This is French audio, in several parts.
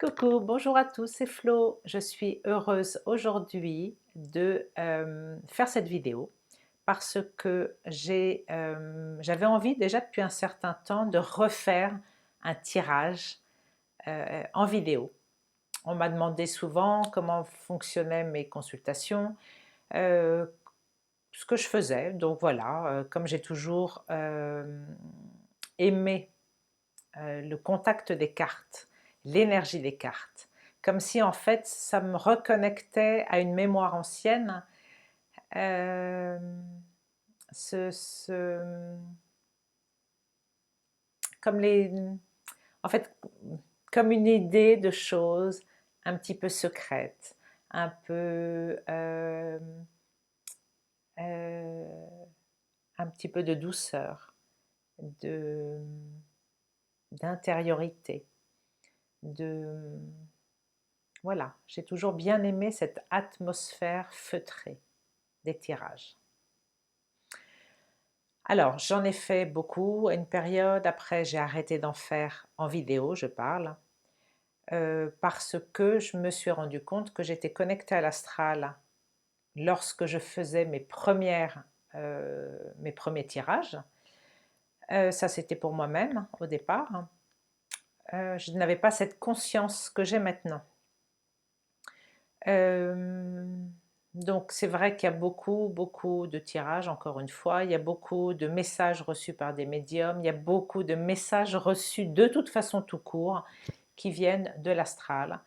Coucou, bonjour à tous, c'est Flo. Je suis heureuse aujourd'hui de faire cette vidéo parce que j'avais envie déjà depuis un certain temps de refaire un tirage en vidéo. On m'a demandé souvent comment fonctionnaient mes consultations, euh, ce que je faisais. Donc voilà, comme j'ai toujours aimé le contact des cartes, l'énergie des cartes, comme si en fait ça me reconnectait à une mémoire ancienne, euh, ce, ce- comme en fait, comme une idée de choses un petit peu secrètes, un peu, euh, un petit peu de douceur, de d'intériorité, de voilà, j'ai toujours bien aimé cette atmosphère feutrée des tirages. Alors, j'en ai fait beaucoup à une période, après j'ai arrêté d'en faire en vidéo, je parle, parce que je me suis rendu compte que j'étais connectée à l'astral lorsque je faisais mes premiers tirages. Ça, c'était pour moi-même au départ. Je n'avais pas cette conscience que j'ai maintenant. Euh, donc c'est vrai qu'il y a beaucoup de tirages, encore une fois, il y a beaucoup de messages reçus par des médiums, il y a beaucoup de messages reçus de toute façon tout court qui viennent de l'astral.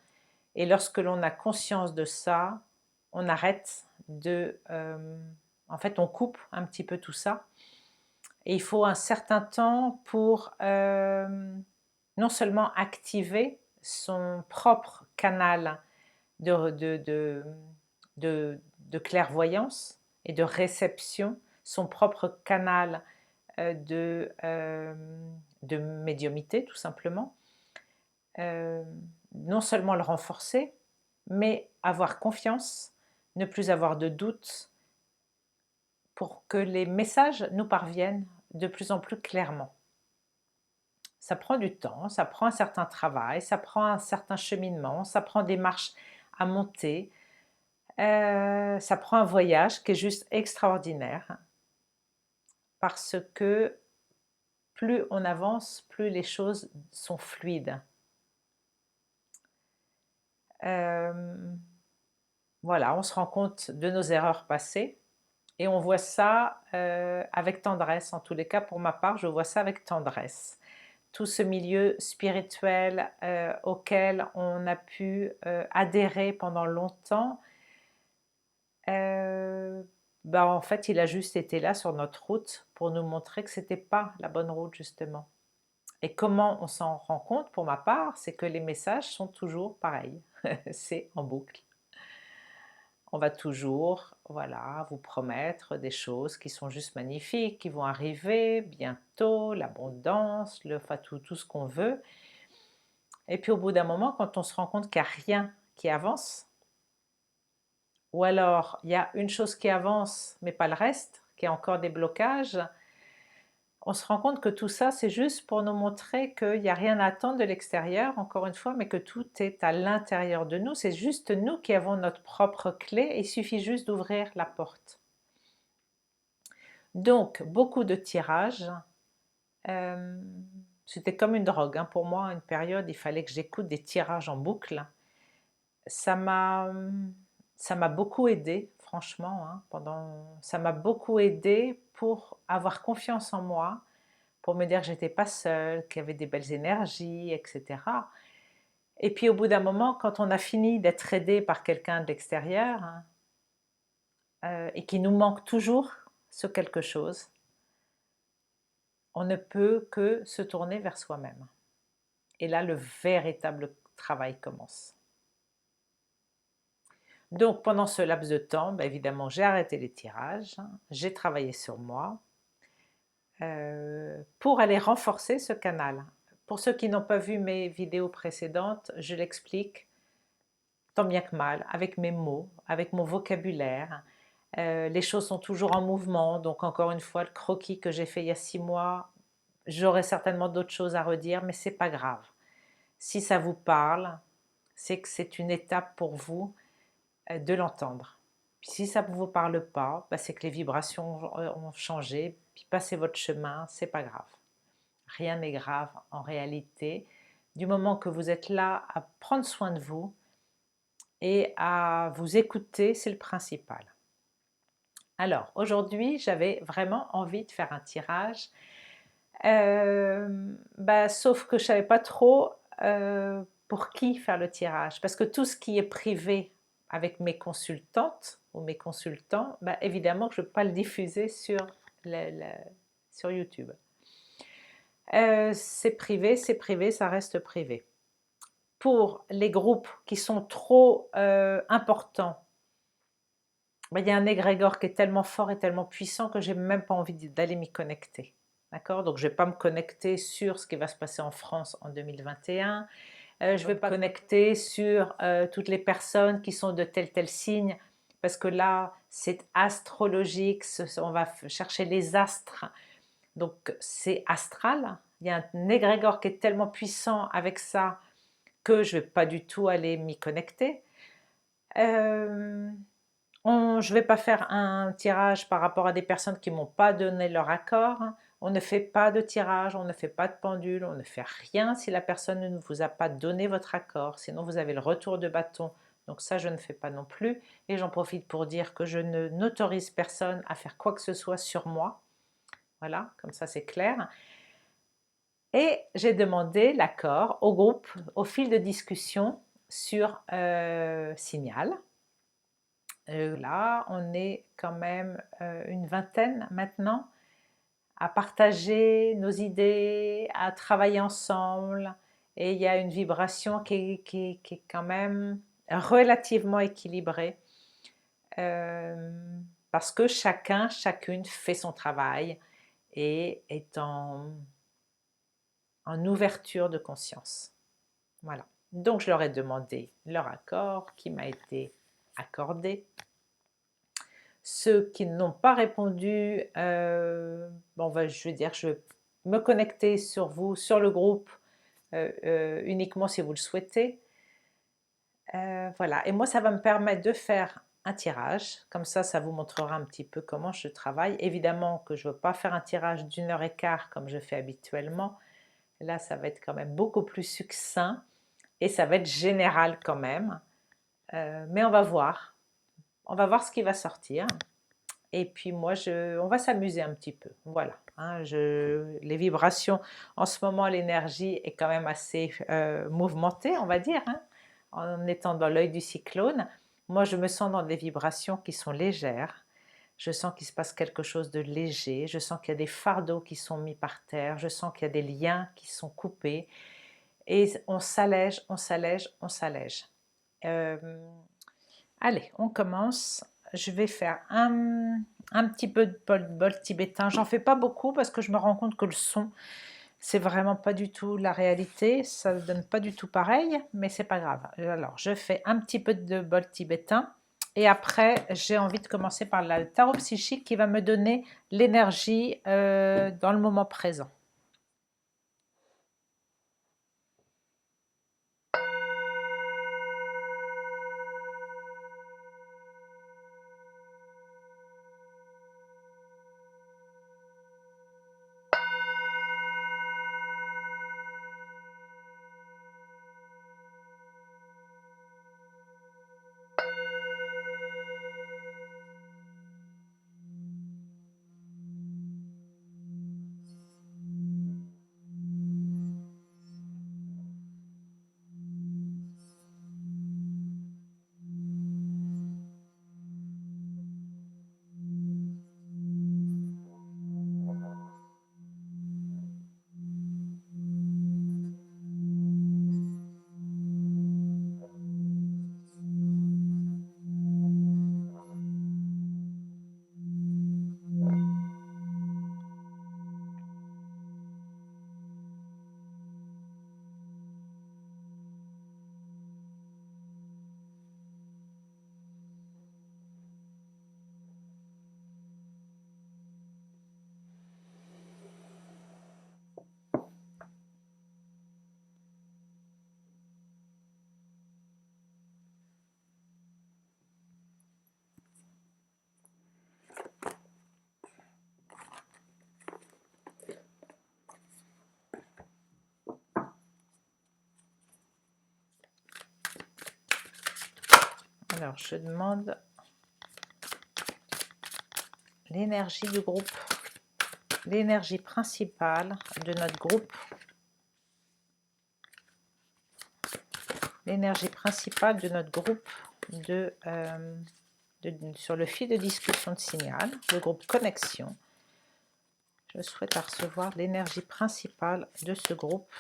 Et lorsque l'on a conscience de ça, on arrête en fait, on coupe un petit peu tout ça. Et il faut un certain temps pour non seulement activer son propre canal de clairvoyance et de réception, son propre canal de médiumité tout simplement, euh, non seulement le renforcer, mais avoir confiance, ne plus avoir de doute pour que les messages nous parviennent de plus en plus clairement. Ça prend du temps, ça prend un certain travail, ça prend un certain cheminement, ça prend des marches à monter. Ça prend un voyage qui est juste extraordinaire parce que plus on avance, plus les choses sont fluides. Euh, voilà, on se rend compte de nos erreurs passées et on voit ça avec tendresse. En tous les cas, pour ma part, je vois ça avec tendresse. Tout ce milieu spirituel auquel on a pu adhérer pendant longtemps, euh, bah en fait, il a juste été là sur notre route pour nous montrer que c'était pas la bonne route justement. Et comment on s'en rend compte pour ma part, c'est que les messages sont toujours pareils. C'est en boucle. On va toujours, voilà, vous promettre des choses qui sont juste magnifiques, qui vont arriver bientôt, l'abondance, enfin, tout ce qu'on veut. Et puis au bout d'un moment, quand on se rend compte qu'il n'y a rien qui avance, ou alors il y a une chose qui avance mais pas le reste, qu'il y a encore des blocages, on se rend compte que tout ça c'est juste pour nous montrer qu'il n'y a rien à attendre de l'extérieur, encore une fois, mais que tout est à l'intérieur de nous, c'est juste nous qui avons notre propre clé, il suffit juste d'ouvrir la porte. Donc beaucoup de tirages, euh, c'était comme une drogue, hein. Pour moi à une période il fallait que j'écoute des tirages en boucle. Ça m'a ça m'a beaucoup aidé, franchement, hein, ça m'a beaucoup aidé pour avoir confiance en moi, pour me dire que j'étais pas seule, qu'il y avait des belles énergies, etc. Et puis au bout d'un moment, quand on a fini d'être aidé par quelqu'un de l'extérieur, hein, et qu'il nous manque toujours ce quelque chose, on ne peut que se tourner vers soi-même. Et là, le véritable travail commence. Donc pendant ce laps de temps, bah, évidemment, j'ai arrêté les tirages, hein, j'ai travaillé sur moi pour aller renforcer ce canal. Pour ceux qui n'ont pas vu mes vidéos précédentes, je l'explique tant bien que mal, avec mes mots, avec mon vocabulaire. Les choses sont toujours en mouvement, donc encore une fois, le croquis que j'ai fait il y a 6 mois, j'aurai certainement d'autres choses à redire, mais c'est pas grave. Si ça vous parle, c'est que c'est une étape pour vous de l'entendre. Puis si ça ne vous parle pas, bah, c'est que les vibrations ont changé, puis passez votre chemin, c'est pas grave. Rien n'est grave en réalité, du moment que vous êtes là à prendre soin de vous et à vous écouter, c'est le principal. Alors aujourd'hui, j'avais vraiment envie de faire un tirage, sauf que je ne savais pas trop pour qui faire le tirage, parce que tout ce qui est privé avec mes consultantes ou mes consultants, évidemment que je ne peux pas le diffuser sur YouTube. C'est privé, ça reste privé. Pour les groupes qui sont trop importants, il y a un égrégore qui est tellement fort et tellement puissant que j'ai même pas envie d'aller m'y connecter. D'accord? Donc je ne vais pas me connecter sur ce qui va se passer en France en 2021. Je ne vais pas me connecter sur toutes les personnes qui sont de tel signe, parce que là, c'est astrologique, on va chercher les astres. Donc c'est astral. Il y a un égrégore qui est tellement puissant avec ça que je ne vais pas du tout aller m'y connecter. Je ne vais pas faire un tirage par rapport à des personnes qui ne m'ont pas donné leur accord. On ne fait pas de tirage, on ne fait pas de pendule, on ne fait rien si la personne ne vous a pas donné votre accord. Sinon, vous avez le retour de bâton. Donc ça, je ne fais pas non plus. Et j'en profite pour dire que je n'autorise personne à faire quoi que ce soit sur moi. Voilà, comme ça c'est clair. Et j'ai demandé l'accord au groupe au fil de discussion sur Signal. Là, on est quand même une vingtaine maintenant à partager nos idées, à travailler ensemble. Et il y a une vibration qui est quand même relativement équilibrée. Parce que chacune fait son travail et est en ouverture de conscience. Voilà. Donc je leur ai demandé leur accord qui m'a été accordé. Ceux qui n'ont pas répondu, je vais dire, je vais me connecter sur vous, sur le groupe, uniquement si vous le souhaitez. Voilà. Et moi, ça va me permettre de faire un tirage. Comme ça vous montrera un petit peu comment je travaille. Évidemment que je ne veux pas faire un tirage d'1 h 15 comme je fais habituellement. Là, ça va être quand même beaucoup plus succinct et ça va être général quand même. Mais on va voir. On va voir ce qui va sortir. Et puis moi, on va s'amuser un petit peu. Voilà. Hein, les vibrations, en ce moment, l'énergie est quand même assez mouvementée, on va dire, hein, en étant dans l'œil du cyclone. Moi, je me sens dans des vibrations qui sont légères. Je sens qu'il se passe quelque chose de léger. Je sens qu'il y a des fardeaux qui sont mis par terre. Je sens qu'il y a des liens qui sont coupés. Et on s'allège, on s'allège, on s'allège. Allez, on commence. Je vais faire un petit peu de bol tibétain. J'en fais pas beaucoup parce que je me rends compte que le son, c'est vraiment pas du tout la réalité. Ça ne donne pas du tout pareil, mais c'est pas grave. Alors, je fais un petit peu de bol tibétain. Et après, j'ai envie de commencer par le tarot psychique qui va me donner l'énergie dans le moment présent. Alors, je demande l'énergie du groupe, l'énergie principale de notre groupe, l'énergie principale de notre groupe sur le fil de discussion de signal, le groupe connexion. Je souhaite recevoir l'énergie principale de ce groupe.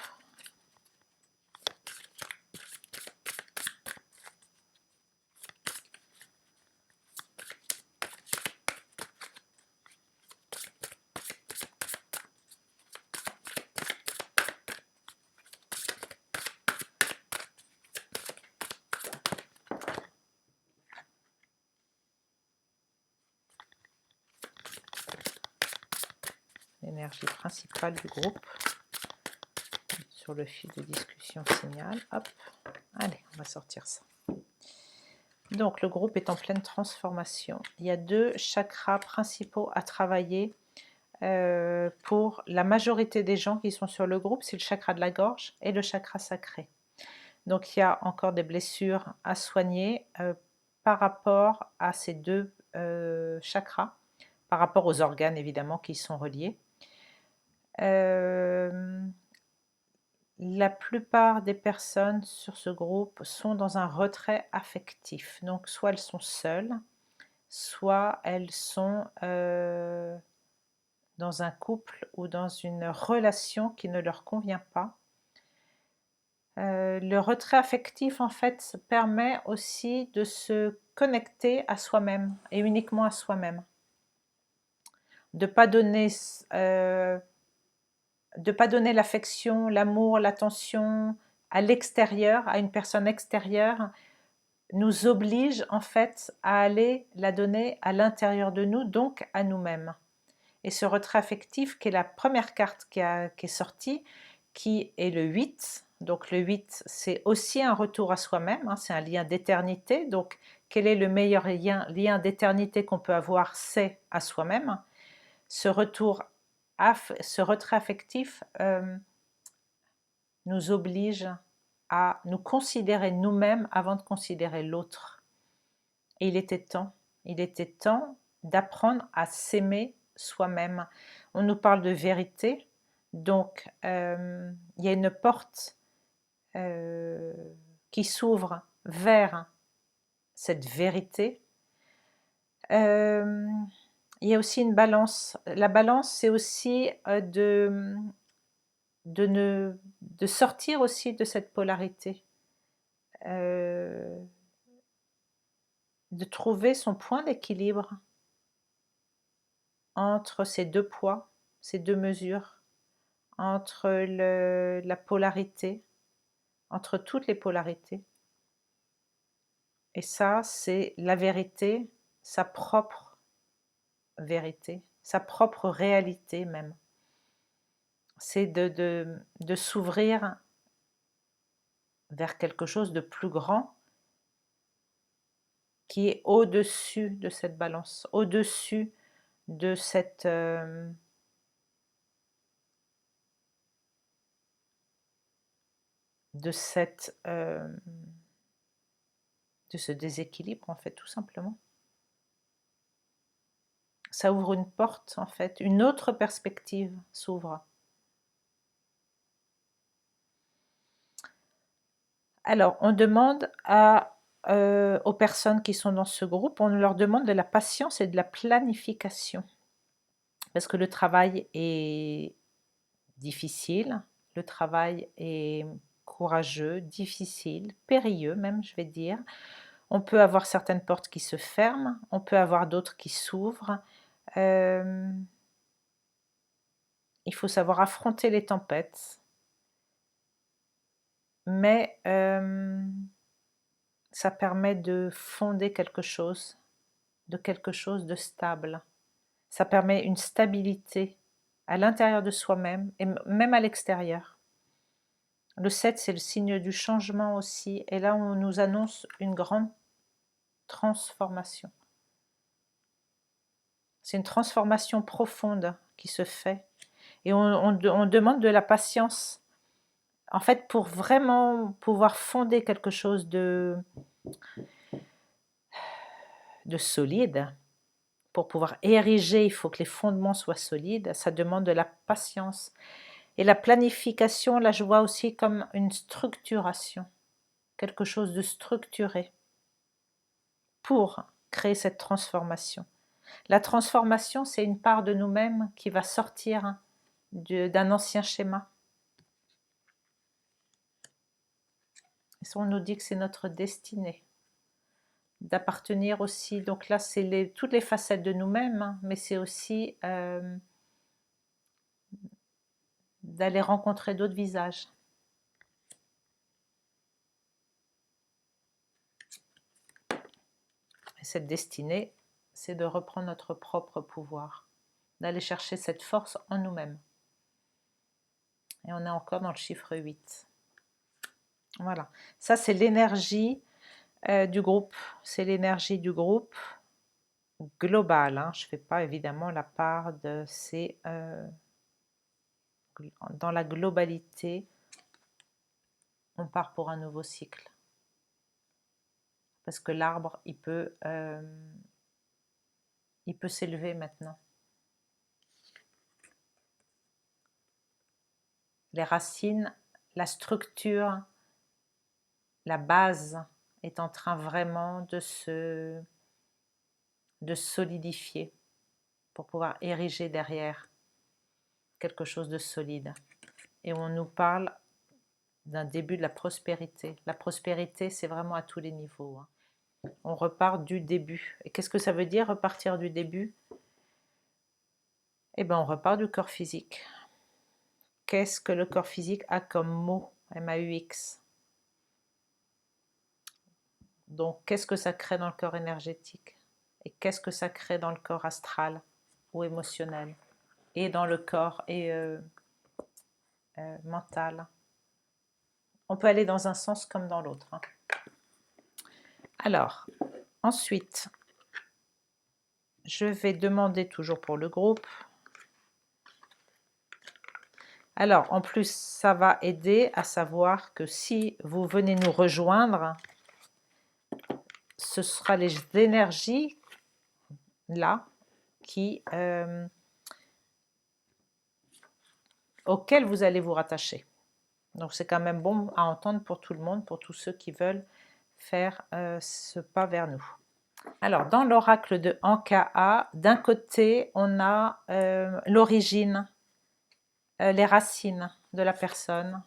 L'énergie principale du groupe sur le fil de discussion signal. Hop, allez, on va sortir ça. Donc le groupe est en pleine transformation. Il y a 2 chakras principaux à travailler pour la majorité des gens qui sont sur le groupe, c'est le chakra de la gorge et le chakra sacré. Donc il y a encore des blessures à soigner par rapport à ces 2 chakras, par rapport aux organes évidemment qui sont reliés. La plupart des personnes sur ce groupe sont dans un retrait affectif. Donc soit elles sont seules, soit elles sont dans un couple ou dans une relation qui ne leur convient pas. Le retrait affectif en fait permet aussi de se connecter à soi-même et uniquement à soi-même. De ne pas donner l'affection, l'amour, l'attention à l'extérieur, à une personne extérieure, nous oblige en fait à aller la donner à l'intérieur de nous, donc à nous-mêmes. Et ce retrait affectif, qui est la première carte qui est sortie, qui est le 8, donc le 8 c'est aussi un retour à soi-même, c'est un lien d'éternité, donc quel est le meilleur lien d'éternité qu'on peut avoir? C'est à soi-même. Ce retrait affectif nous oblige à nous considérer nous-mêmes avant de considérer l'autre. Et il était temps d'apprendre à s'aimer soi-même. On nous parle de vérité, donc il y a une porte qui s'ouvre vers cette vérité. Il y a aussi une balance. La balance, c'est aussi de sortir aussi de cette polarité, de trouver son point d'équilibre entre ces 2 poids, ces 2 mesures, entre la polarité, entre toutes les polarités. Et ça, c'est la vérité, sa propre vérité, sa propre réalité même. C'est de s'ouvrir vers quelque chose de plus grand qui est au-dessus de cette balance, au-dessus de de ce déséquilibre en fait, tout simplement. Ça ouvre une porte en fait, une autre perspective s'ouvre. Alors, on demande aux personnes qui sont dans ce groupe, on leur demande de la patience et de la planification. Parce que le travail est difficile, le travail est courageux, difficile, périlleux même, je vais dire. On peut avoir certaines portes qui se ferment, on peut avoir d'autres qui s'ouvrent. Il faut savoir affronter les tempêtes. Mais ça permet de fonder quelque chose de stable. Ça permet une stabilité à l'intérieur de soi-même et même à l'extérieur. Le 7, c'est le signe du changement aussi. Et là, on nous annonce une grande transformation. C'est une transformation profonde qui se fait. Et on demande de la patience. En fait, pour vraiment pouvoir fonder quelque chose de de solide. Pour pouvoir ériger, il faut que les fondements soient solides. Ça demande de la patience. Et la planification, là, je vois aussi comme une structuration, quelque chose de structuré pour créer cette transformation. La transformation, c'est une part de nous-mêmes qui va sortir d'un ancien schéma. Et ça, on nous dit que c'est notre destinée d'appartenir aussi. Donc là, c'est toutes les facettes de nous-mêmes, hein, mais c'est aussi d'aller rencontrer d'autres visages. Et cette destinée, c'est de reprendre notre propre pouvoir, d'aller chercher cette force en nous-mêmes. Et on est encore dans le chiffre 8. Voilà, ça c'est l'énergie du groupe, c'est l'énergie du groupe global, hein. Je ne fais pas évidemment la part de ces... dans la globalité, on part pour un nouveau cycle. Parce que l'arbre, il peut s'élever maintenant. Les racines, la structure, la base est en train vraiment de solidifier pour pouvoir ériger derrière quelque chose de solide. Et on nous parle d'un début de la prospérité. La prospérité, c'est vraiment à tous les niveaux, hein. On repart du début. Et qu'est-ce que ça veut dire repartir du début? Eh bien, on repart du corps physique. Qu'est-ce que le corps physique a comme mot? M-A-U-X. Donc, qu'est-ce que ça crée dans le corps énergétique? Et qu'est-ce que ça crée dans le corps astral ou émotionnel? Et dans le corps mental? On peut aller dans un sens comme dans l'autre, hein. Alors, ensuite, je vais demander toujours pour le groupe. Alors, en plus, ça va aider à savoir que si vous venez nous rejoindre, ce sera les énergies là auxquelles vous allez vous rattacher. Donc, c'est quand même bon à entendre pour tout le monde, pour tous ceux qui veulent faire ce pas vers nous. Alors, dans l'oracle de Ankaa, d'un côté, on a l'origine, les racines de la personne.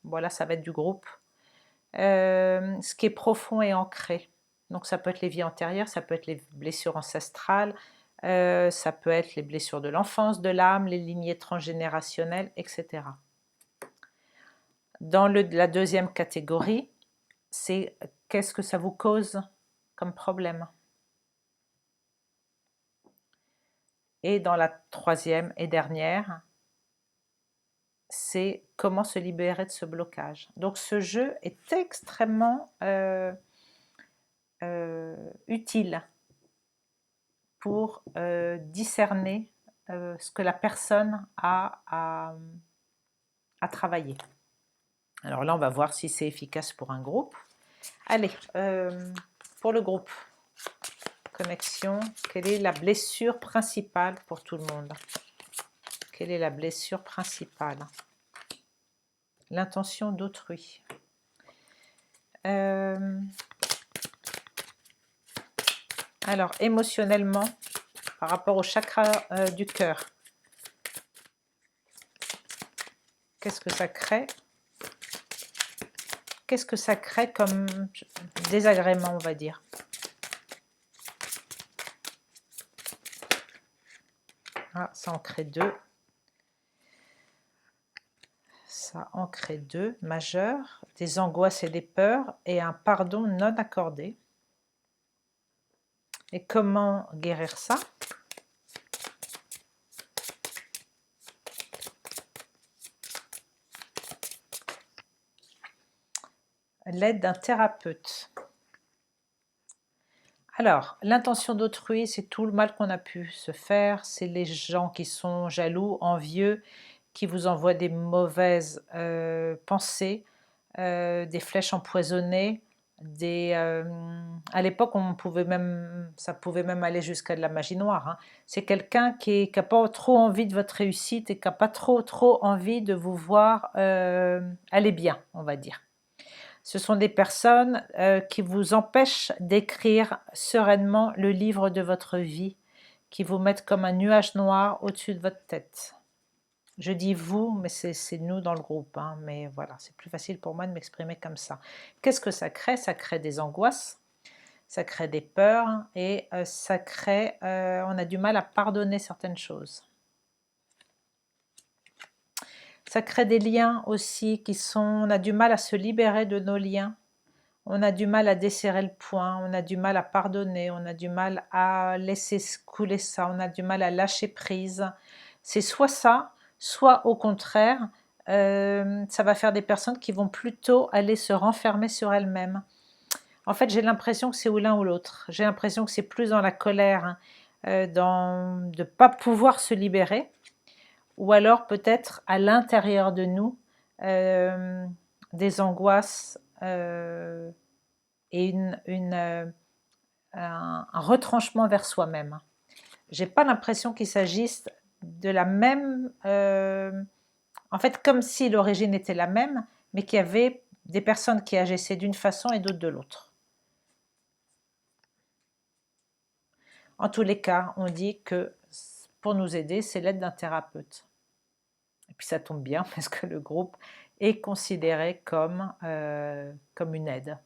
Voilà, ça va être du groupe. Ce qui est profond et ancré. Donc, ça peut être les vies antérieures, ça peut être les blessures ancestrales, ça peut être les blessures de l'enfance, de l'âme, les lignées transgénérationnelles, etc. Dans la deuxième catégorie, c'est qu'est-ce que ça vous cause comme problème. Et dans la troisième et dernière, c'est comment se libérer de ce blocage. Donc ce jeu est extrêmement utile pour discerner ce que la personne a à travailler. Alors là, on va voir si c'est efficace pour un groupe. Allez, pour le groupe, connexion, quelle est la blessure principale pour tout le monde? Quelle est la blessure principale? L'intention d'autrui. Alors, émotionnellement, par rapport au chakra du cœur, qu'est-ce que ça crée? Qu'est-ce que ça crée comme désagrément, on va dire? Ah, ça en crée deux. Ça en crée deux, majeurs, des angoisses et des peurs, et un pardon non accordé. Et comment guérir ça? L'aide d'un thérapeute. Alors, l'intention d'autrui, c'est tout le mal qu'on a pu se faire, c'est les gens qui sont jaloux, envieux, qui vous envoient des mauvaises pensées, des flèches empoisonnées, à l'époque, ça pouvait même aller jusqu'à de la magie noire, hein. C'est quelqu'un qui n'a pas trop envie de votre réussite et qui n'a pas trop envie de vous voir aller bien, on va dire. Ce sont des personnes qui vous empêchent d'écrire sereinement le livre de votre vie, qui vous mettent comme un nuage noir au-dessus de votre tête. Je dis vous, mais c'est nous dans le groupe, hein, mais voilà, c'est plus facile pour moi de m'exprimer comme ça. Qu'est-ce que ça crée? Ça crée des angoisses, ça crée des peurs et ça crée, on a du mal à pardonner certaines choses. Ça crée des liens aussi on a du mal à se libérer de nos liens. On a du mal à desserrer le poing, on a du mal à pardonner, on a du mal à laisser couler ça, on a du mal à lâcher prise. C'est soit ça, soit au contraire, ça va faire des personnes qui vont plutôt aller se renfermer sur elles-mêmes. En fait, j'ai l'impression que c'est ou l'un ou l'autre. J'ai l'impression que c'est plus dans la colère, de ne pas pouvoir se libérer, ou alors peut-être à l'intérieur de nous, des angoisses et un retranchement vers soi-même. J'ai pas l'impression qu'il s'agisse de la même... en fait, comme si l'origine était la même, mais qu'il y avait des personnes qui agissaient d'une façon et d'autres de l'autre. En tous les cas, on dit que pour nous aider, c'est l'aide d'un thérapeute. Et puis ça tombe bien parce que le groupe est considéré comme une aide.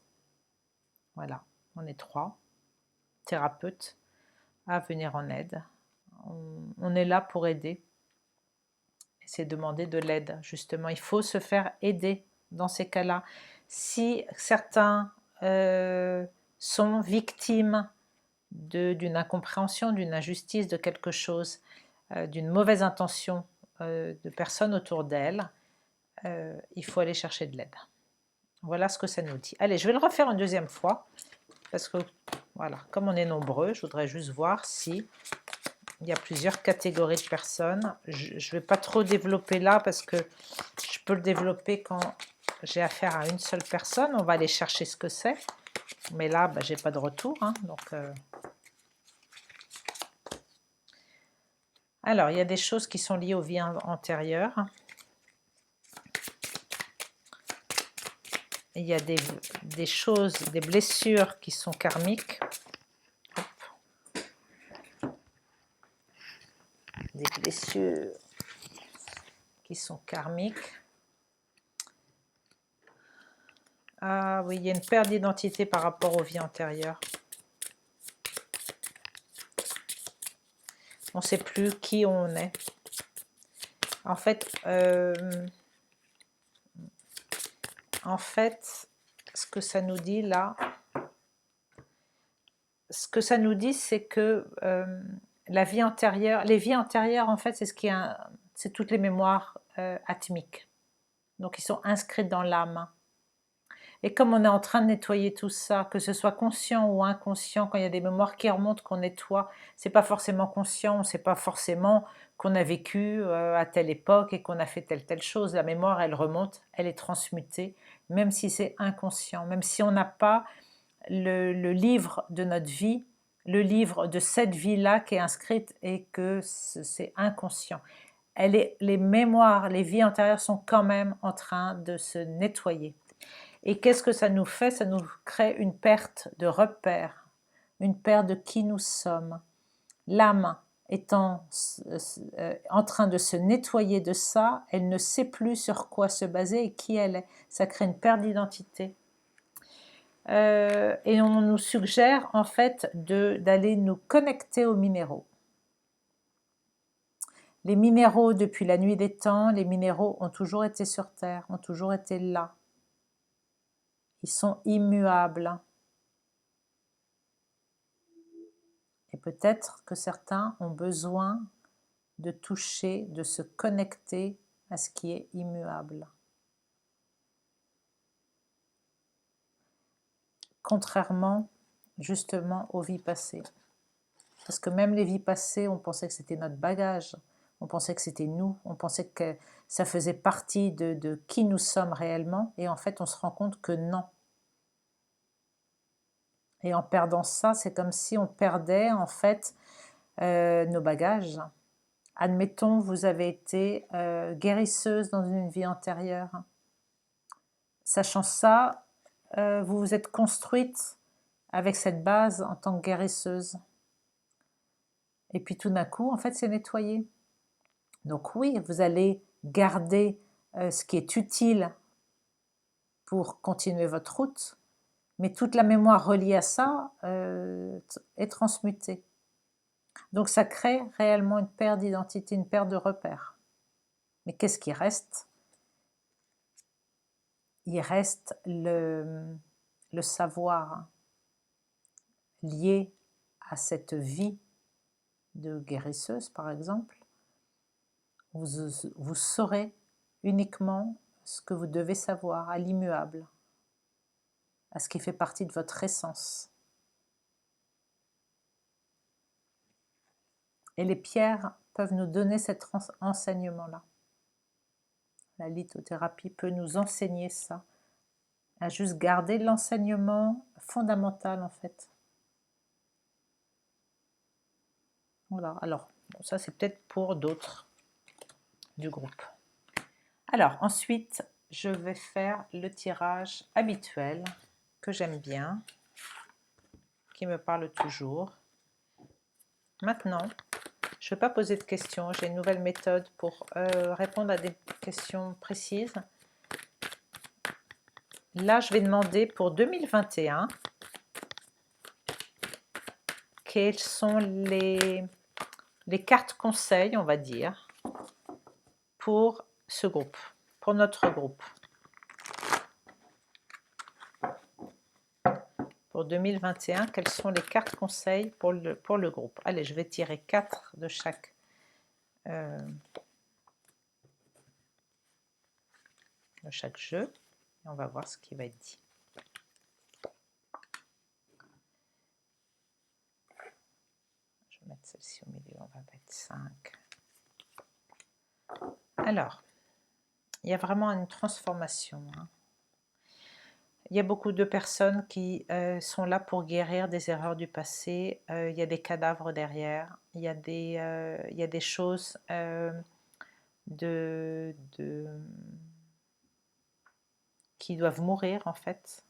Voilà, on est 3 thérapeutes à venir en aide. On est là pour aider. Et c'est demander de l'aide, justement. Il faut se faire aider dans ces cas-là. Si certains sont victimes d'une incompréhension, d'une injustice, de quelque chose, d'une mauvaise intention de personnes autour d'elles, il faut aller chercher de l'aide. Voilà ce que ça nous dit. Allez, je vais le refaire une deuxième fois, parce que, voilà, comme on est nombreux, je voudrais juste voir si il y a plusieurs catégories de personnes. Je ne vais pas trop développer là, parce que je peux le développer quand j'ai affaire à une seule personne. On va aller chercher ce que c'est. Mais là, bah, j'ai pas de retour, hein, donc... Alors, il y a des choses qui sont liées aux vies antérieures. Il y a des choses, des blessures qui sont karmiques. Des blessures qui sont karmiques. Ah oui, il y a une perte d'identité par rapport aux vies antérieures. On ne sait plus qui on est. En fait, ce que ça nous dit là, c'est que la vie antérieure, les vies antérieures, en fait, c'est toutes les mémoires atmiques. Donc, ils sont inscrits dans l'âme. Et comme on est en train de nettoyer tout ça, que ce soit conscient ou inconscient, quand il y a des mémoires qui remontent, qu'on nettoie, c'est pas forcément conscient, on ne sait pas forcément qu'on a vécu à telle époque et qu'on a fait telle chose. La mémoire, elle remonte, elle est transmutée, même si c'est inconscient, même si on n'a pas le livre de notre vie, le livre de cette vie-là qui est inscrite et que c'est inconscient. Les mémoires, les vies antérieures sont quand même en train de se nettoyer. Et qu'est-ce que ça nous fait? Ça nous crée une perte de repère, une perte de qui nous sommes. L'âme étant en train de se nettoyer de ça, elle ne sait plus sur quoi se baser et qui elle est. Ça crée une perte d'identité. Et on nous suggère en fait d'aller nous connecter aux minéraux. Les minéraux, depuis la nuit des temps, les minéraux ont toujours été sur Terre, ont toujours été là. Ils sont immuables. Et peut-être que certains ont besoin de toucher, de se connecter à ce qui est immuable. Contrairement justement aux vies passées. Parce que même les vies passées, on pensait que c'était notre bagage, on pensait que c'était nous, on pensait que ça faisait partie de qui nous sommes réellement, et en fait on se rend compte que non. Et en perdant ça, c'est comme si on perdait en fait nos bagages. Admettons, vous avez été guérisseuse dans une vie antérieure. Sachant ça, vous vous êtes construite avec cette base en tant que guérisseuse. Et puis tout d'un coup, en fait, c'est nettoyé. Donc oui, vous allez garder ce qui est utile pour continuer votre route, mais toute la mémoire reliée à ça est transmutée. Donc ça crée réellement une perte d'identité, une perte de repères. Mais qu'est-ce qui reste? Il reste le savoir lié à cette vie de guérisseuse, par exemple. Vous saurez uniquement ce que vous devez savoir, à l'immuable, à ce qui fait partie de votre essence. Et les pierres peuvent nous donner cet enseignement-là. La lithothérapie peut nous enseigner ça, à juste garder l'enseignement fondamental en fait. Voilà, alors ça c'est peut-être pour d'autres du groupe. Alors ensuite, je vais faire le tirage habituel que j'aime bien, qui me parle toujours. Maintenant, je ne vais pas poser de questions, j'ai une nouvelle méthode pour répondre à des questions précises. Là, je vais demander pour 2021, quelles sont les cartes conseils, on va dire, pour ce groupe, pour notre groupe. Pour 2021, quelles sont les cartes conseils pour le groupe? Allez, je vais tirer 4 de chaque jeu. Et on va voir ce qui va être dit. Je vais mettre celle-ci au milieu, on va mettre 5. Alors, il y a vraiment une transformation. Il y a beaucoup de personnes qui sont là pour guérir des erreurs du passé. Il y a des cadavres derrière. Il y a des choses qui doivent mourir en fait.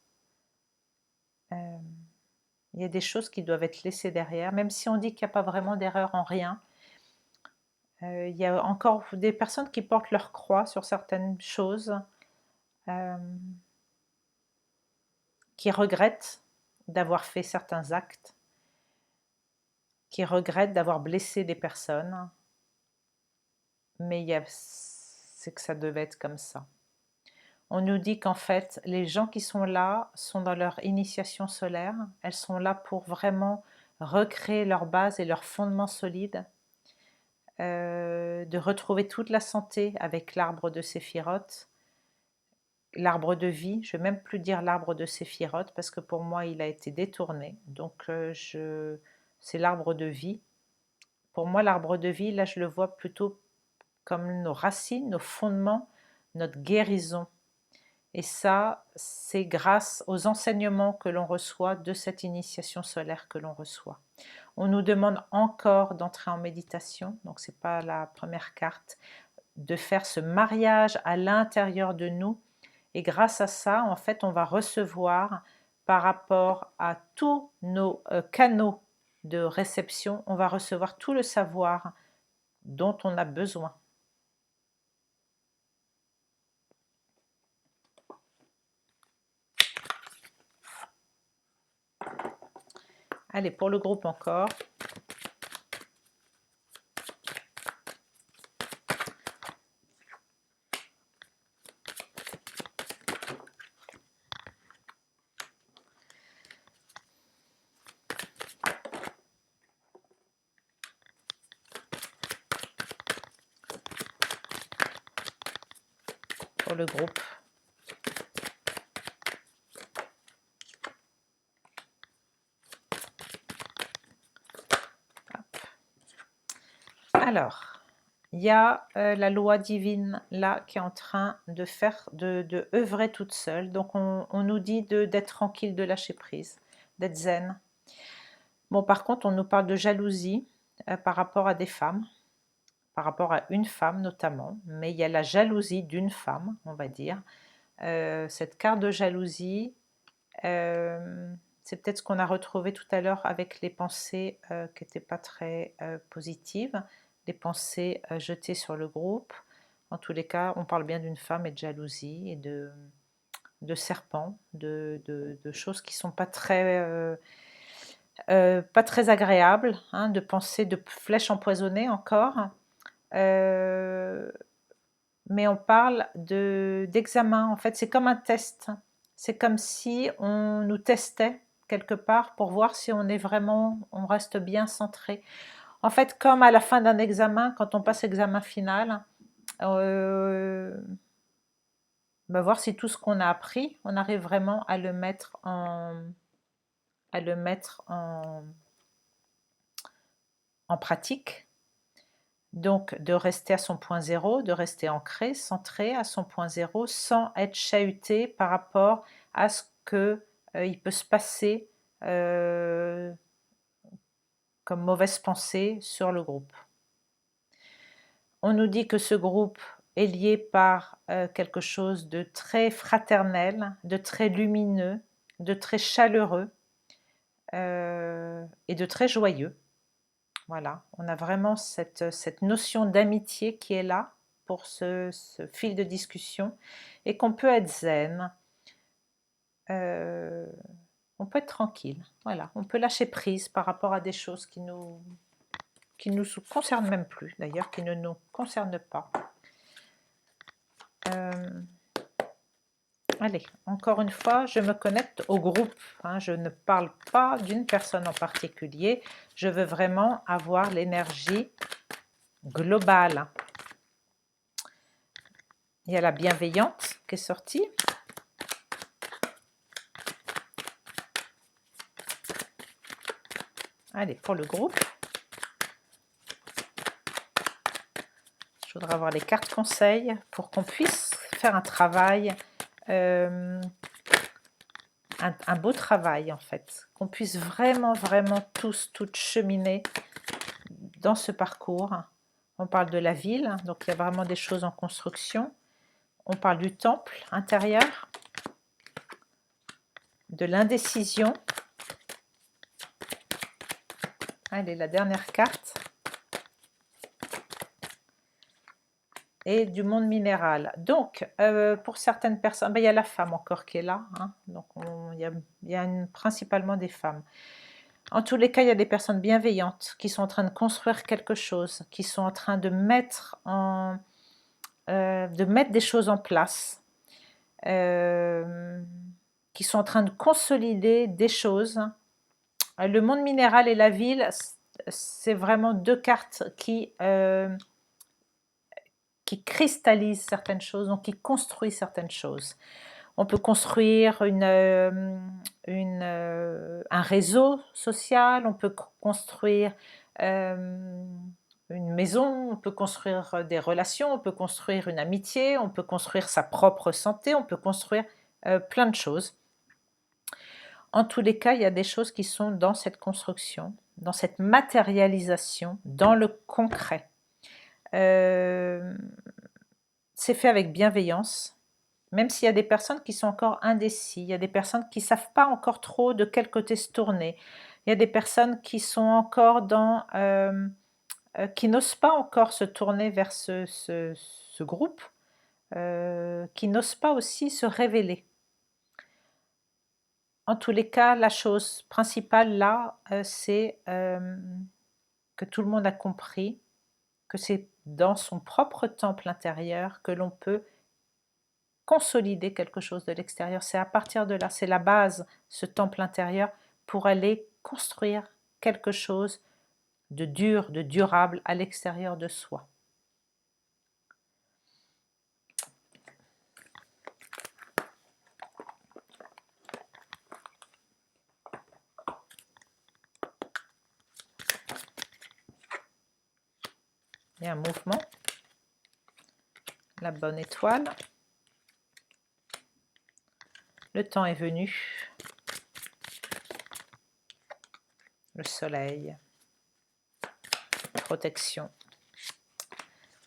Il y a des choses qui doivent être laissées derrière, même si on dit qu'il n'y a pas vraiment d'erreur en rien. Il y a encore des personnes qui portent leur croix sur certaines choses, qui regrettent d'avoir fait certains actes, qui regrettent d'avoir blessé des personnes, mais c'est que ça devait être comme ça. On nous dit qu'en fait, les gens qui sont là sont dans leur initiation solaire, elles sont là pour vraiment recréer leur base et leur fondement solide, de retrouver toute la santé avec l'arbre de Séphiroth, l'arbre de vie. Je ne vais même plus dire l'arbre de Séphiroth parce que pour moi il a été détourné, donc c'est l'arbre de vie. Pour moi l'arbre de vie, là je le vois plutôt comme nos racines, nos fondements, notre guérison. Et ça, c'est grâce aux enseignements que l'on reçoit de cette initiation solaire que l'on reçoit. On nous demande encore d'entrer en méditation, donc ce n'est pas la première carte, de faire ce mariage à l'intérieur de nous. Et grâce à ça, en fait, on va recevoir par rapport à tous nos canaux de réception, on va recevoir tout le savoir dont on a besoin. Allez, pour le groupe encore. Pour le groupe. Alors, il y a la loi divine là qui est en train de faire, de œuvrer toute seule. Donc on nous dit d'être tranquille, de lâcher prise. d'être zen. Bon, par contre, on nous parle de jalousie par rapport à des femmes, par rapport à une femme notamment, mais il y a la jalousie d'une femme, on va dire. Cette carte de jalousie, c'est peut-être ce qu'on a retrouvé tout à l'heure avec les pensées qui n'étaient pas très positives, les pensées jetées sur le groupe. En tous les cas, on parle bien d'une femme et de jalousie et de serpents, de choses qui ne sont pas très agréables, hein, de pensées de flèches empoisonnées encore. Mais on parle d'examen, en fait, c'est comme un test. C'est comme si on nous testait quelque part pour voir si on reste bien centré. En fait, comme à la fin d'un examen, quand on passe l'examen final, voir si tout ce qu'on a appris, on arrive vraiment à le mettre en pratique. Donc, de rester à son point zéro, de rester ancré, centré à son point zéro, sans être chahuté par rapport à ce qu'il peut se passer comme mauvaise pensée sur le groupe. On nous dit que ce groupe est lié par quelque chose de très fraternel, de très lumineux, de très chaleureux et de très joyeux. Voilà, on a vraiment cette notion d'amitié qui est là pour ce fil de discussion et qu'on peut être zen, on peut être tranquille, voilà, on peut lâcher prise par rapport à des choses qui nous concernent même plus, d'ailleurs, qui ne nous concernent pas. Allez, encore une fois, je me connecte au groupe, hein, je ne parle pas d'une personne en particulier, je veux vraiment avoir l'énergie globale. Il y a la bienveillante qui est sortie. Allez, pour le groupe. Je voudrais avoir les cartes conseils pour qu'on puisse faire un travail, un beau travail en fait. Qu'on puisse vraiment, vraiment toutes cheminer dans ce parcours. On parle de la ville, donc il y a vraiment des choses en construction. On parle du temple intérieur, de l'indécision. Allez, la dernière carte. Et du monde minéral. Donc, pour certaines personnes, il y a la femme encore qui est là, hein, donc il y a principalement des femmes. En tous les cas, il y a des personnes bienveillantes qui sont en train de construire quelque chose, qui sont en train de mettre des choses en place, qui sont en train de consolider des choses. Le monde minéral et la ville, c'est vraiment deux cartes qui cristallise certaines choses, donc qui construit certaines choses. On peut construire un réseau social, on peut construire une maison, on peut construire des relations, on peut construire une amitié, on peut construire sa propre santé, on peut construire plein de choses. En tous les cas, il y a des choses qui sont dans cette construction, dans cette matérialisation, dans le concret. C'est fait avec bienveillance, même s'il y a des personnes qui sont encore indécis, il y a des personnes qui ne savent pas encore trop de quel côté se tourner, il y a des personnes qui sont encore qui n'osent pas encore se tourner vers ce groupe, qui n'osent pas aussi se révéler. En tous les cas, la chose principale là, c'est que tout le monde a compris que c'est dans son propre temple intérieur que l'on peut consolider quelque chose de l'extérieur. C'est à partir de là, c'est la base, ce temple intérieur, pour aller construire quelque chose de dur, de durable à l'extérieur de soi. Il y a un mouvement, la bonne étoile. Le temps est venu. le soleil, protection.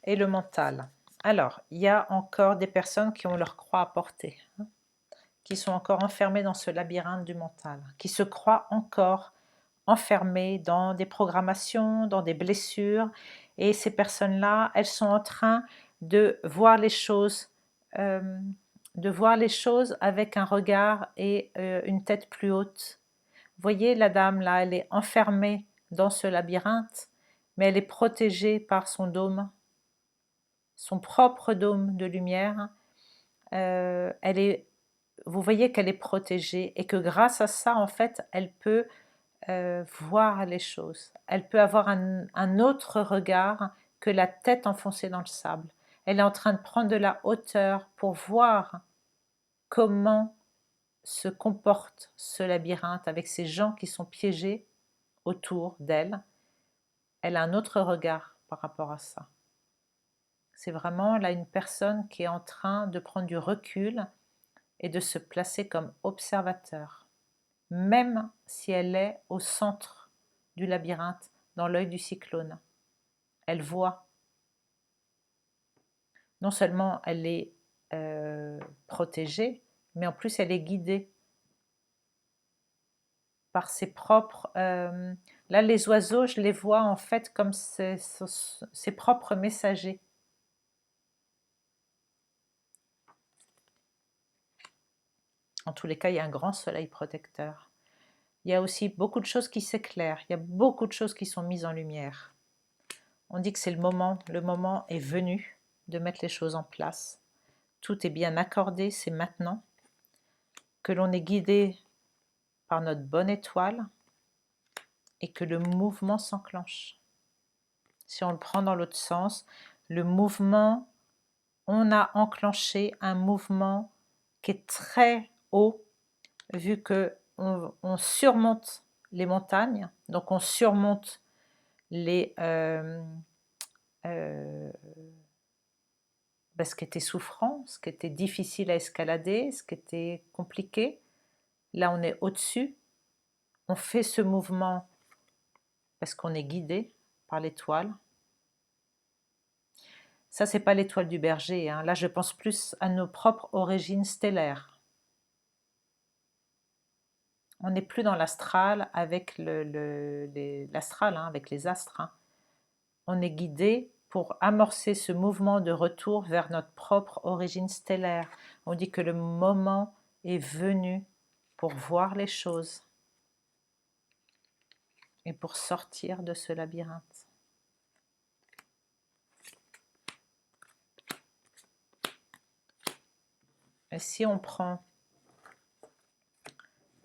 Et le mental. Alors, il y a encore des personnes qui ont leur croix à porter, hein, qui sont encore enfermées dans ce labyrinthe du mental, qui se croient encore enfermées dans des programmations, dans des blessures, et ces personnes-là, elles sont en train de voir les choses, avec un regard et une tête plus haute. Vous voyez, la dame là, elle est enfermée dans ce labyrinthe, mais elle est protégée par son dôme, son propre dôme de lumière. Vous voyez qu'elle est protégée et que grâce à ça, en fait, elle peut voir les choses. Elle peut avoir un autre regard que la tête enfoncée dans le sable. Elle est en train de prendre de la hauteur pour voir comment se comporte ce labyrinthe avec ces gens qui sont piégés autour d'elle. Elle a un autre regard par rapport à ça. C'est vraiment là une personne qui est en train de prendre du recul et de se placer comme observateur, même si elle est au centre du labyrinthe, dans l'œil du cyclone. Elle voit. Non seulement elle est protégée, mais en plus elle est guidée par ses propres... là, les oiseaux, je les vois en fait comme ses propres messagers. En tous les cas, il y a un grand soleil protecteur. Il y a aussi beaucoup de choses qui s'éclairent, il y a beaucoup de choses qui sont mises en lumière. On dit que c'est le moment est venu de mettre les choses en place. Tout est bien accordé, c'est maintenant. Que l'on est guidé par notre bonne étoile et que le mouvement s'enclenche. Si on le prend dans l'autre sens, le mouvement, on a enclenché un mouvement qui est très haut, vu que on surmonte les montagnes, donc on surmonte ce qui était souffrant, ce qui était difficile à escalader, ce qui était compliqué. Là, on est au-dessus. On fait ce mouvement parce qu'on est guidé par l'étoile. Ça, c'est pas l'étoile du berger, hein. Là, je pense plus à nos propres origines stellaires. On n'est plus dans l'astral avec l'astral, hein, avec les astres, hein. On est guidé pour amorcer ce mouvement de retour vers notre propre origine stellaire. On dit que le moment est venu pour voir les choses et pour sortir de ce labyrinthe. Et si on prend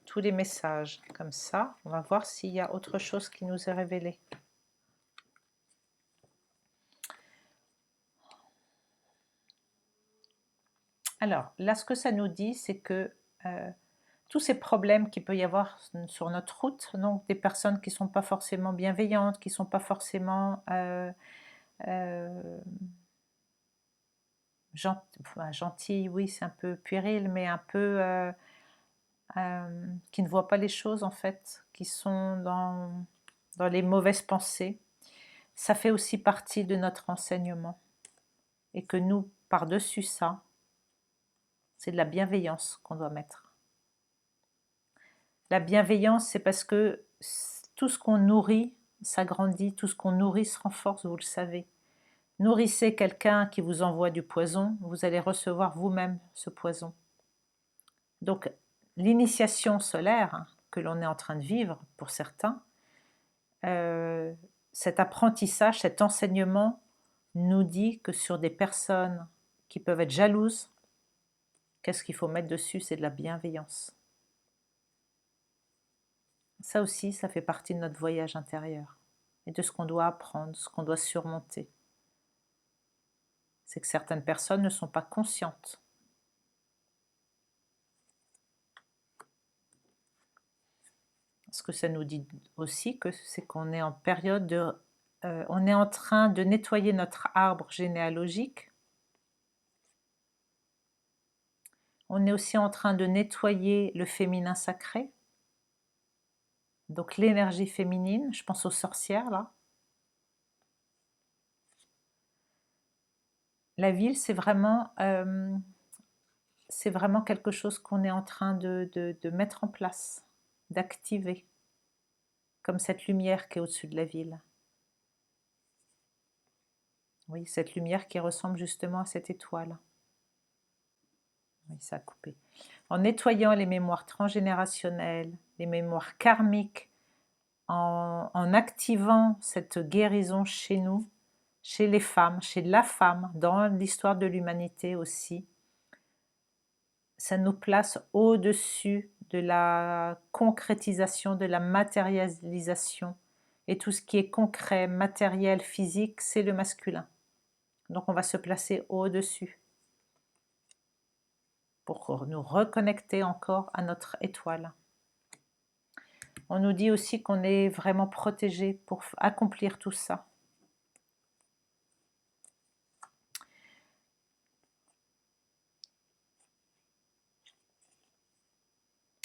tous les messages comme ça, on va voir s'il y a autre chose qui nous est révélé. Alors, là, ce que ça nous dit, c'est que tous ces problèmes qu'il peut y avoir sur notre route, donc des personnes qui ne sont pas forcément bienveillantes, qui ne sont pas forcément gentilles, oui, c'est un peu puéril, mais un peu qui ne voient pas les choses en fait, qui sont dans les mauvaises pensées. Ça fait aussi partie de notre enseignement. Et que nous, par-dessus ça, c'est de la bienveillance qu'on doit mettre. La bienveillance, c'est parce que tout ce qu'on nourrit s'agrandit, tout ce qu'on nourrit se renforce, vous le savez. Nourrissez quelqu'un qui vous envoie du poison, vous allez recevoir vous-même ce poison. Donc, l'initiation solaire, hein, que l'on est en train de vivre pour certains, cet apprentissage, cet enseignement nous dit que sur des personnes qui peuvent être jalouses, qu'est-ce qu'il faut mettre dessus? C'est de la bienveillance. Ça aussi, ça fait partie de notre voyage intérieur et de ce qu'on doit apprendre, ce qu'on doit surmonter. C'est que certaines personnes ne sont pas conscientes. Ce que ça nous dit aussi, c'est qu'on est en période de... on est en train de nettoyer notre arbre généalogique. On est aussi en train de nettoyer le féminin sacré. Donc l'énergie féminine, je pense aux sorcières là. La ville, c'est vraiment quelque chose qu'on est en train de mettre en place, d'activer, comme cette lumière qui est au-dessus de la ville. Oui, cette lumière qui ressemble justement à cette étoile. Oui, ça a coupé. En nettoyant les mémoires transgénérationnelles, les mémoires karmiques, en activant cette guérison chez nous, chez les femmes, chez la femme, dans l'histoire de l'humanité aussi, ça nous place au-dessus de la concrétisation, de la matérialisation. Et tout ce qui est concret, matériel, physique, c'est le masculin. Donc on va se placer au-dessus pour nous reconnecter encore à notre étoile. On nous dit aussi qu'on est vraiment protégé pour accomplir tout ça.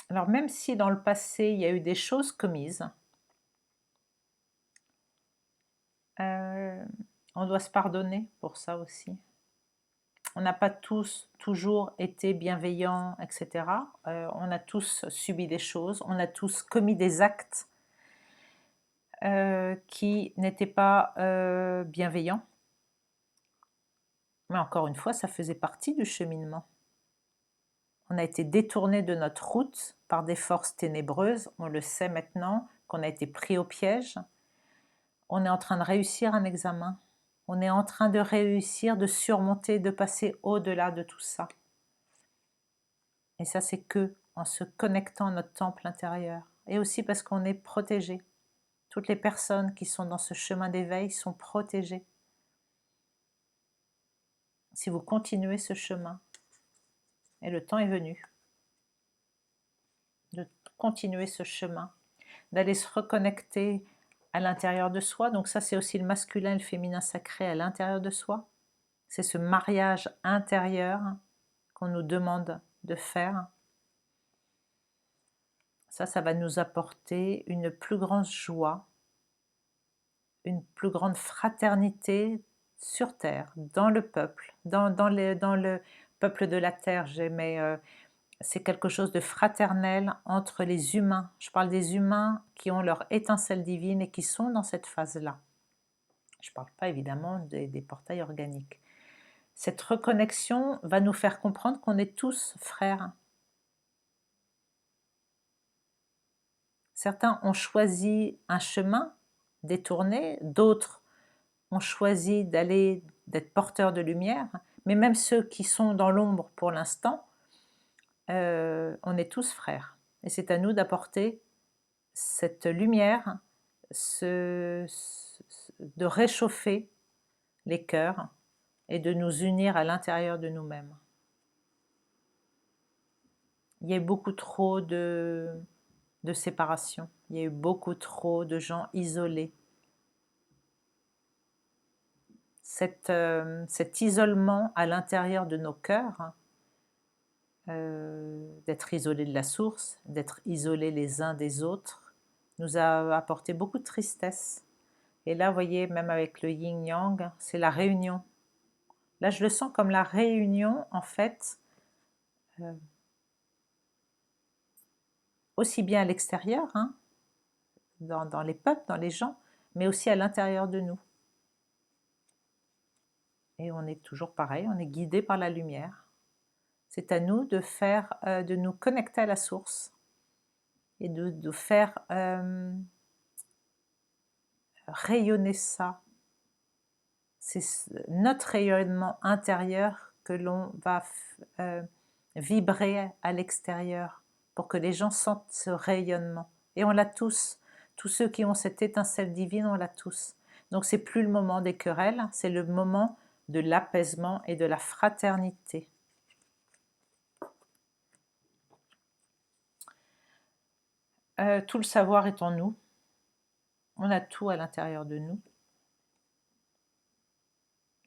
Alors même si dans le passé il y a eu des choses commises, on doit se pardonner pour ça aussi. On n'a pas tous toujours été bienveillants, etc. On a tous subi des choses, on a tous commis des actes qui n'étaient pas bienveillants. Mais encore une fois, ça faisait partie du cheminement. On a été détourné de notre route par des forces ténébreuses, on le sait maintenant, qu'on a été pris au piège. On est en train de réussir un examen. On est en train de réussir, de surmonter, de passer au-delà de tout ça. Et ça, c'est que en se connectant à notre temple intérieur. Et aussi parce qu'on est protégé. Toutes les personnes qui sont dans ce chemin d'éveil sont protégées. Si vous continuez ce chemin, et le temps est venu de continuer ce chemin, d'aller se reconnecter à l'intérieur de soi. Donc ça, c'est aussi le masculin et le féminin sacré à l'intérieur de soi. C'est ce mariage intérieur qu'on nous demande de faire. Ça va nous apporter une plus grande joie, une plus grande fraternité sur Terre, dans le peuple, dans le peuple de la Terre. C'est quelque chose de fraternel entre les humains. Je parle des humains qui ont leur étincelle divine et qui sont dans cette phase-là. Je ne parle pas évidemment des portails organiques. Cette reconnexion va nous faire comprendre qu'on est tous frères. Certains ont choisi un chemin détourné, d'autres ont choisi d'être porteurs de lumière, mais même ceux qui sont dans l'ombre pour l'instant, on est tous frères. Et c'est à nous d'apporter cette lumière, de réchauffer les cœurs et de nous unir à l'intérieur de nous-mêmes. Il y a eu beaucoup trop de séparation, il y a eu beaucoup trop de gens isolés. Cet isolement à l'intérieur de nos cœurs, d'être isolés de la source, d'être isolés les uns des autres, nous a apporté beaucoup de tristesse. Et là, vous voyez, même avec le yin-yang, c'est la réunion. Là, je le sens comme la réunion, en fait, aussi bien à l'extérieur, hein, dans les peuples, dans les gens, mais aussi à l'intérieur de nous. Et on est toujours pareil, on est guidé par la lumière. C'est à nous de nous connecter à la source et de faire rayonner ça. C'est notre rayonnement intérieur que l'on va vibrer à l'extérieur pour que les gens sentent ce rayonnement. Et on l'a tous. Tous ceux qui ont cette étincelle divine, on l'a tous. Donc c'est plus le moment des querelles, c'est le moment de l'apaisement et de la fraternité. Tout le savoir est en nous. On a tout à l'intérieur de nous.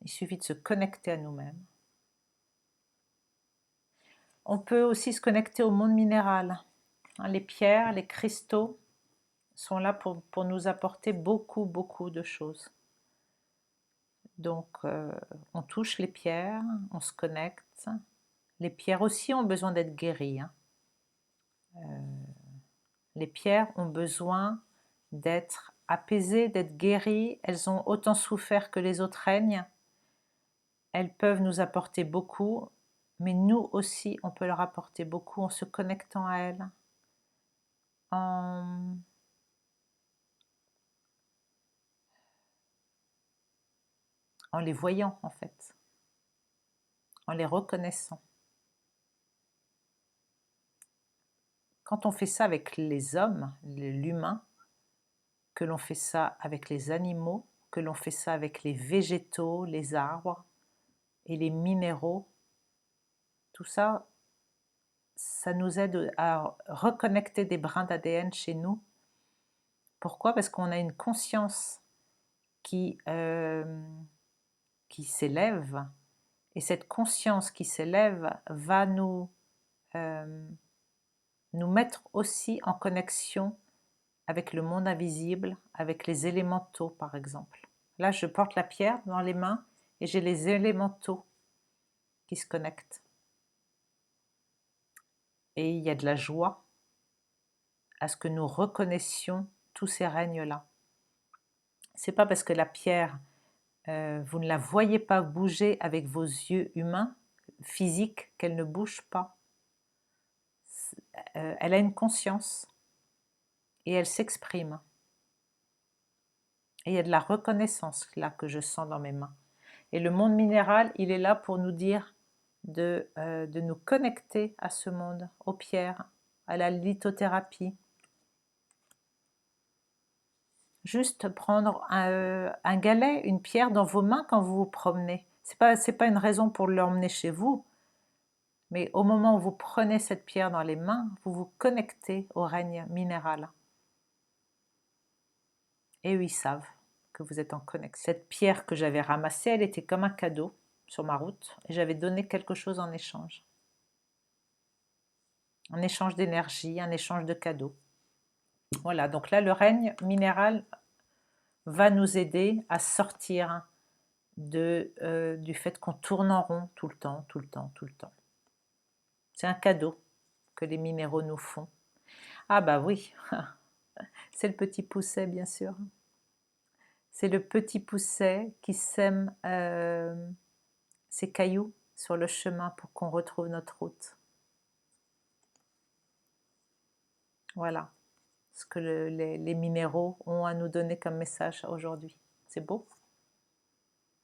Il suffit de se connecter à nous-mêmes. On peut aussi se connecter au monde minéral. Les pierres, les cristaux sont là pour nous apporter beaucoup, beaucoup de choses. Donc, on touche les pierres, on se connecte. Les pierres aussi ont besoin d'être guéries, hein. Les pierres ont besoin d'être apaisées, d'être guéries. Elles ont autant souffert que les autres règnes. Elles peuvent nous apporter beaucoup, mais nous aussi, on peut leur apporter beaucoup en se connectant à elles, en les voyant en fait, en les reconnaissant. Quand on fait ça avec les hommes, l'humain, que l'on fait ça avec les animaux, que l'on fait ça avec les végétaux, les arbres et les minéraux, tout ça, ça nous aide à reconnecter des brins d'ADN chez nous. Pourquoi? Parce qu'on a une conscience qui s'élève, et cette conscience qui s'élève va nous mettre aussi en connexion avec le monde invisible, avec les élémentaux par exemple. Là, je porte la pierre dans les mains et j'ai les élémentaux qui se connectent. Et il y a de la joie à ce que nous reconnaissions tous ces règnes-là. C'est pas parce que la pierre, vous ne la voyez pas bouger avec vos yeux humains, physiques, qu'elle ne bouge pas. Elle a une conscience et elle s'exprime. Et il y a de la reconnaissance là que je sens dans mes mains. Et le monde minéral, il est là pour nous dire de nous connecter à ce monde, aux pierres, à la lithothérapie. Juste prendre un galet, une pierre dans vos mains quand vous vous promenez. C'est pas une raison pour l'emmener chez vous, mais au moment où vous prenez cette pierre dans les mains, vous vous connectez au règne minéral. Et eux, ils savent que vous êtes en connexion. Cette pierre que j'avais ramassée, elle était comme un cadeau sur ma route, et j'avais donné quelque chose en échange. Un échange d'énergie, un échange de cadeaux. Voilà, donc là, le règne minéral va nous aider à sortir du fait qu'on tourne en rond tout le temps, tout le temps, tout le temps. C'est un cadeau que les minéraux nous font. Ah bah oui, c'est le petit pousset bien sûr. C'est le petit pousset qui sème ses cailloux sur le chemin pour qu'on retrouve notre route. Voilà ce que les minéraux ont à nous donner comme message aujourd'hui. C'est beau.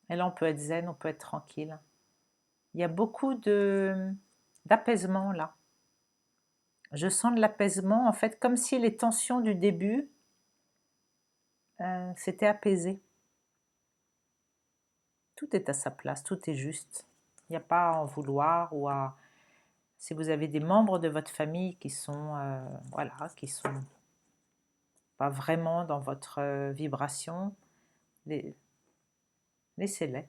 Et là, on peut être zen, on peut être tranquille. Il y a beaucoup d'apaisement là. Je sens de l'apaisement, en fait, comme si les tensions du début s'étaient apaisées. Tout est à sa place, tout est juste. Il n'y a pas à en vouloir ou à... Si vous avez des membres de votre famille qui sont, voilà, qui sont pas vraiment dans votre vibration, laissez-les.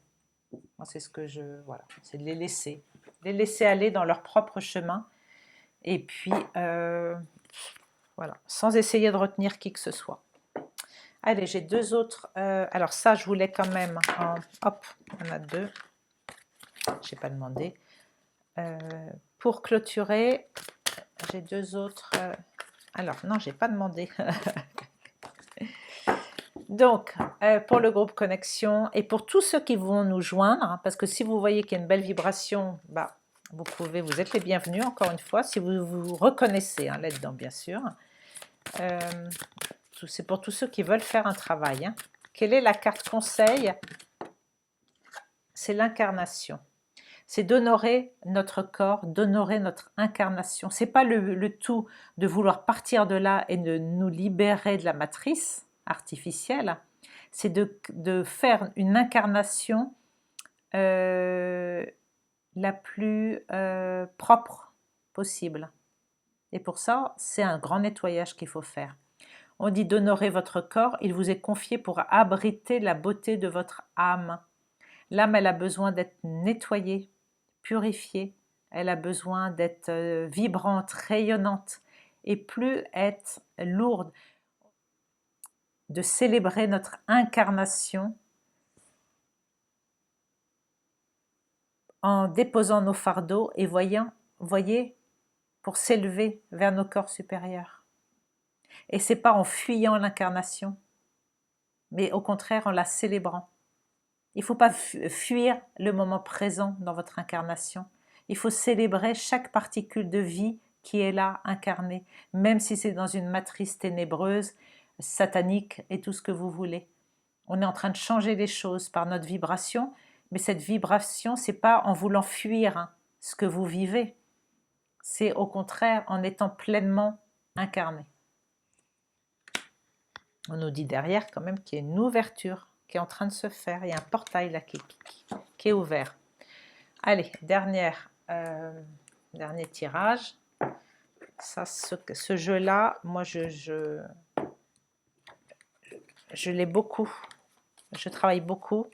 Moi, c'est ce que voilà, c'est de les laisser aller dans leur propre chemin. Et puis, voilà, sans essayer de retenir qui que ce soit. Allez, j'ai deux autres. Alors ça, je voulais quand même... hop, il y en a deux. Je n'ai pas demandé. Pour clôturer, j'ai deux autres... alors, non, je n'ai pas demandé. Donc, pour le groupe Connexion et pour tous ceux qui vont nous joindre, hein, parce que si vous voyez qu'il y a une belle vibration, bah, vous êtes les bienvenus, encore une fois, si vous vous reconnaissez hein, là-dedans, bien sûr. C'est pour tous ceux qui veulent faire un travail. Hein. Quelle est la carte conseil? C'est l'incarnation. C'est d'honorer notre corps, d'honorer notre incarnation. C'est pas le tout de vouloir partir de là et de nous libérer de la matrice artificielle. C'est de faire une incarnation la plus propre possible. Et pour ça, c'est un grand nettoyage qu'il faut faire. On dit d'honorer votre corps, il vous est confié pour abriter la beauté de votre âme. L'âme, elle a besoin d'être nettoyée, purifiée, elle a besoin d'être vibrante, rayonnante, et plus être lourde. de célébrer notre incarnation en déposant nos fardeaux et voyez, pour s'élever vers nos corps supérieurs. Et c'est pas en fuyant l'incarnation, mais au contraire en la célébrant. Il ne faut pas fuir le moment présent dans votre incarnation. Il faut célébrer chaque particule de vie qui est là, incarnée, même si c'est dans une matrice ténébreuse, satanique et tout ce que vous voulez. On est en train de changer les choses par notre vibration, mais cette vibration, c'est pas en voulant fuir ce que vous vivez, c'est au contraire en étant pleinement incarné. On nous dit derrière quand même qu'il y a une ouverture qui est en train de se faire, il y a un portail là qui est ouvert. Allez, dernier tirage. Ça, ce jeu-là, moi je l'ai beaucoup, je travaille beaucoup.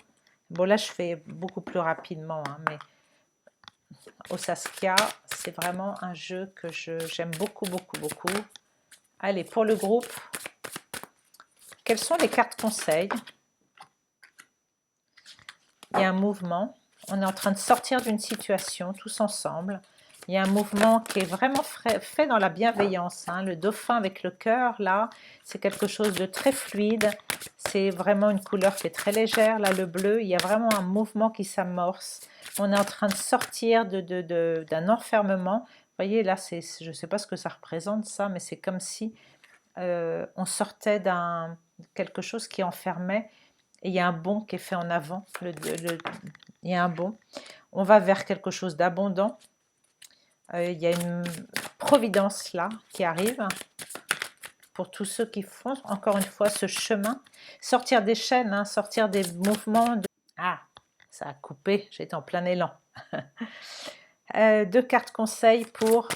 Bon là je fais beaucoup plus rapidement, mais au Saskia, c'est vraiment un jeu que j'aime beaucoup, beaucoup, beaucoup. Allez, pour le groupe, quelles sont les cartes conseils? Il y a un mouvement, on est en train de sortir d'une situation tous ensemble. Il y a un mouvement qui est vraiment fait dans la bienveillance. Le dauphin avec le cœur, là, c'est quelque chose de très fluide. C'est vraiment une couleur qui est très légère. Là, le bleu, il y a vraiment un mouvement qui s'amorce. On est en train de sortir d'un enfermement. Vous voyez, là, je ne sais pas ce que ça représente, ça, mais c'est comme si on sortait quelque chose qui enfermait. Et il y a un bond qui est fait en avant. Il y a un bond. On va vers quelque chose d'abondant. Il y a une providence là qui arrive pour tous ceux qui font encore une fois ce chemin. Sortir des chaînes, sortir des mouvements. Ah, ça a coupé, j'étais en plein élan. 2 cartes conseils pour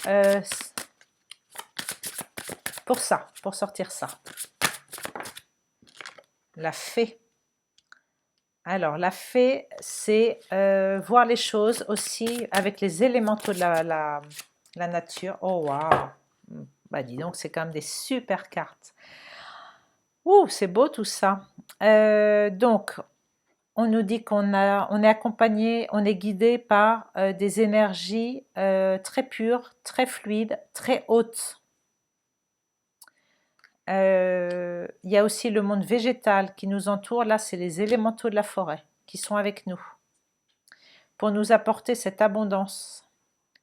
ça, pour sortir ça. La fée. Alors, la fée, c'est voir les choses aussi avec les élémentaux de la nature. Oh, waouh! Bah, dis donc, c'est quand même des super cartes. Ouh, c'est beau tout ça. Donc, on nous dit qu'on est accompagné, on est guidé par des énergies très pures, très fluides, très hautes. Il y a aussi le monde végétal qui nous entoure. Là, c'est les élémentaux de la forêt qui sont avec nous pour nous apporter cette abondance,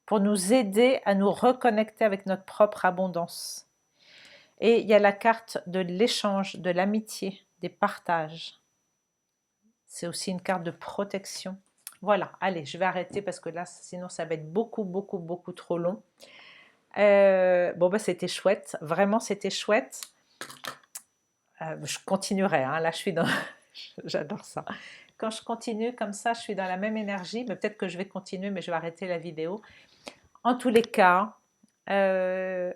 pour nous aider à nous reconnecter avec notre propre abondance. Et il y a la carte de l'échange, de l'amitié, des partages. C'est aussi une carte de protection. Voilà, allez, je vais arrêter parce que là, sinon ça va être beaucoup, beaucoup, beaucoup trop long. Bon, bah, c'était chouette, vraiment c'était chouette. Je continuerai, là je suis dans... J'adore ça. Quand je continue comme ça, je suis dans la même énergie, mais peut-être que je vais continuer, mais je vais arrêter la vidéo. En tous les cas,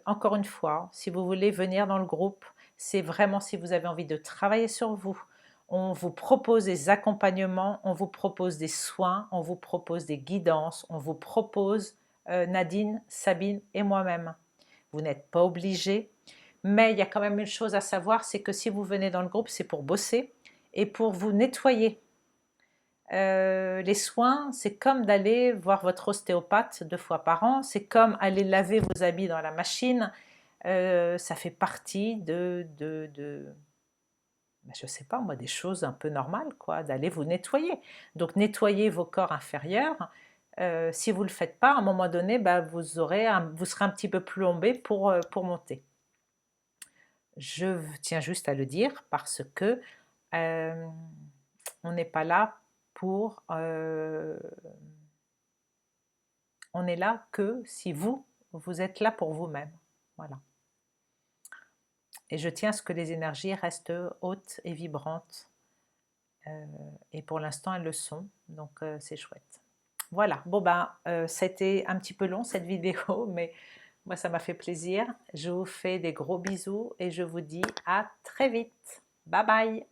encore une fois, si vous voulez venir dans le groupe, c'est vraiment si vous avez envie de travailler sur vous. On vous propose des accompagnements, on vous propose des soins, on vous propose des guidances, on vous propose Nadine, Sabine et moi-même. Vous n'êtes pas obligés, mais il y a quand même une chose à savoir, c'est que si vous venez dans le groupe, c'est pour bosser et pour vous nettoyer. Les soins, c'est comme d'aller voir votre ostéopathe 2 fois par an, c'est comme aller laver vos habits dans la machine, ça fait partie je sais pas moi, des choses un peu normales, quoi, d'aller vous nettoyer. Donc nettoyer vos corps inférieurs, si vous ne le faites pas, à un moment donné, vous serez un petit peu plombé pour monter. Je tiens juste à le dire parce que on n'est pas là pour... on est là que si vous êtes là pour vous-même. Voilà. Et je tiens à ce que les énergies restent hautes et vibrantes. Et pour l'instant, elles le sont. Donc, c'est chouette. Voilà. Bon, ça a été un petit peu long cette vidéo, mais moi, ça m'a fait plaisir. Je vous fais des gros bisous et je vous dis à très vite. Bye bye!